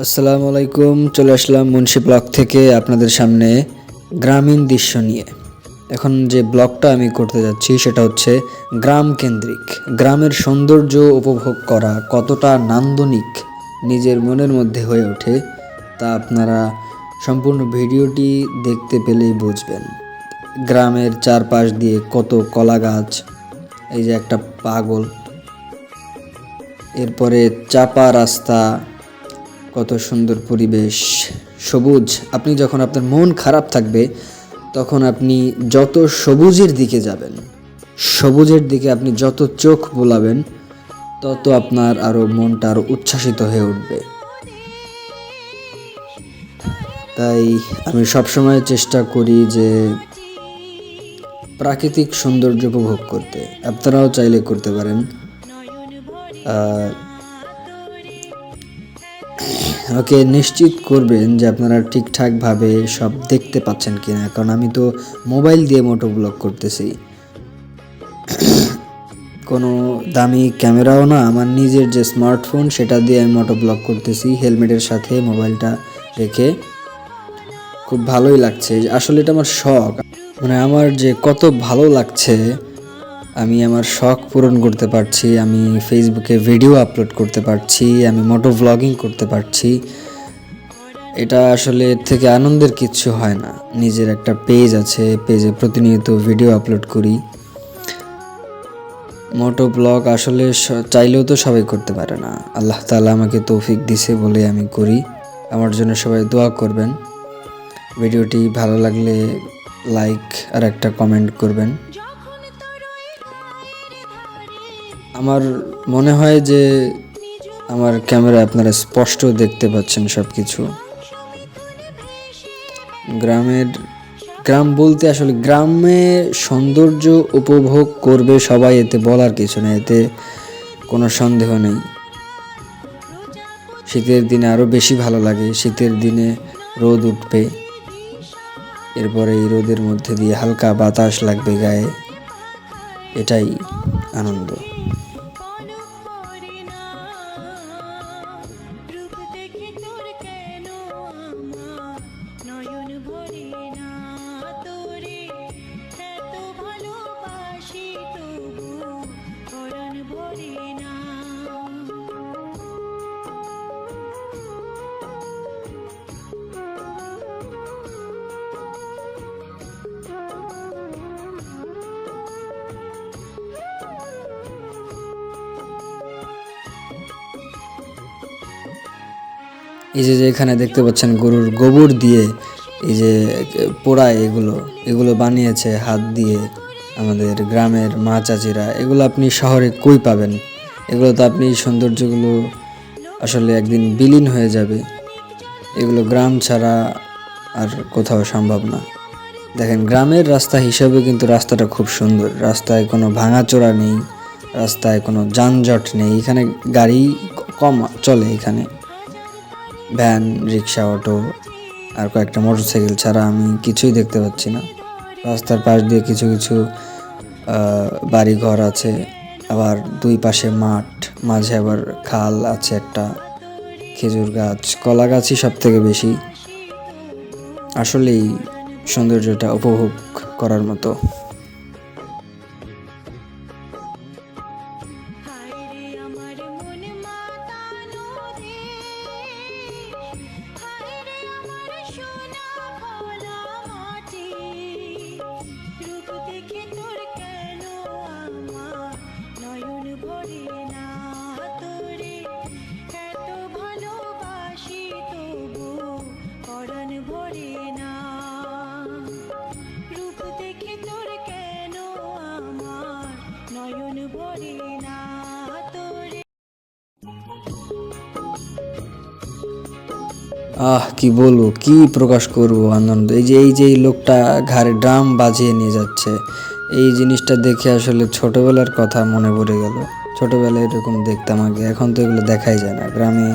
আসসালামু আলাইকুম। চলে আসলাম মুন্সি ব্লগ থেকে আপনাদের সামনে গ্রামীণ দৃশ্য নিয়ে। এখন যে ব্লগটা আমি করতে যাচ্ছি সেটা হচ্ছে গ্রাম কেন্দ্রিক। গ্রামের সৌন্দর্য উপভোগ করা কতটা নান্দনিক নিজের মনের মধ্যে হয়ে ওঠে তা আপনারা সম্পূর্ণ ভিডিওটি দেখতে পেলেই বুঝবেন। গ্রামের চারপাশ দিয়ে কত কলা গাছ, এই যে একটা পাগল, এরপরে চাপা রাস্তা, কত সুন্দর পরিবেশ, সবুজ। আপনি যখন আপনার মন খারাপ থাকবে তখন আপনি যত সবুজের দিকে যাবেন, সবুজের দিকে আপনি যত চোখ বোলাবেন তত আপনার আরও মনটা আরও উচ্ছ্বাসিত হয়ে উঠবে। তাই আমি সবসময় চেষ্টা করি যে প্রাকৃতিক সৌন্দর্য উপভোগ করতে। আপনারাও চাইলে করতে পারেন। ওকে নিশ্চিত করবেন যে আপনারা ঠিকঠাকভাবে সব দেখতে পাচ্ছেন কিনা, কারণ আমি তো মোবাইল দিয়ে মোটো ব্লগ করতেছি, কোনো দামি ক্যামেরাও না, আমার নিজের যে স্মার্টফোন সেটা দিয়ে আমি মোটো ব্লগ করতেছি হেলমেটের সাথে মোবাইলটা রেখে। খুব ভালোই লাগছে, আসলে এটা আমার শখ, মানে আমার যে কত ভালো লাগছে, আমি আমার শখ পূরণ করতে পারছি, আমি ফেসবুকে ভিডিও আপলোড করতে পারছি, আমি মোটো ব্লগিং করতে পারছি। এটা আসলে এর থেকে আনন্দের কিচ্ছু হয় না। নিজের একটা পেজ আছে, পেজে প্রতিনিয়ত ভিডিও আপলোড করি। মোটো ব্লগ আসলে চাইলেও তো সবাই করতে পারে না, আল্লাহ তাআলা আমাকে তৌফিক দিছে বলে আমি করি। আমার জন্য সবাই দোয়া করবেন। ভিডিওটি ভালো লাগলে লাইক আর একটা কমেন্ট করবেন। আমার মনে হয় যে আমার ক্যামেরায় আপনারা স্পষ্ট দেখতে পাচ্ছেন সব কিছু। গ্রাম বলতে আসলে গ্রামে সৌন্দর্য উপভোগ করবে সবাই, এতে বলার কিছু নেই, এতে কোনো সন্দেহ নেই। শীতের দিনে আরও বেশি ভালো লাগে। শীতের দিনে রোদ উঠবে, এরপরে এই রোদের মধ্যে দিয়ে হালকা বাতাস লাগবে গায়ে, এটাই আনন্দ। এই যে এখানে দেখতে পাচ্ছেন গরুর গোবর দিয়ে এই যে পোড়ায়, এগুলো বানিয়েছে হাত দিয়ে আমাদের গ্রামের মা চাচিরা। এগুলো আপনি শহরে কই পাবেন? এগুলো তো আপনি সৌন্দর্যগুলো আসলে একদিন বিলীন হয়ে যাবে। এগুলো গ্রাম ছাড়া আর কোথাও সম্ভব না। দেখেন, গ্রামের রাস্তা হিসাবে কিন্তু রাস্তাটা খুব সুন্দর। রাস্তায় কোনো ভাঙাচোরা নেই, রাস্তায় কোনো যানজট নেই। এখানে গাড়ি কম চলে, এখানে ভ্যান, রিক্সা, অটো আর কয়েকটা মোটরসাইকেল ছাড়া আমি কিছুই দেখতে পাচ্ছি না। রাস্তার পাশ দিয়ে কিছু কিছু বাড়ি ঘর আছে, আবার দুই পাশে মাঠ, মাঝে আবার খাল আছে একটা, খেজুর গাছ, কলা গাছই সব থেকে বেশি। আসলেই সৌন্দর্যটা উপভোগ করার মতো। কি বলবো, কি প্রকাশ করব আনন্দ। এই লোকটা ঘাড়ে ড্রাম বাজিয়ে নিয়ে যাচ্ছে, এই জিনিসটা দেখে আসলে ছোটবেলার কথা মনে পড়ে গেল। ছোটবেলায় এরকম দেখতাম আগে, এখন তো এগুলো দেখাই যায় না। গ্রামে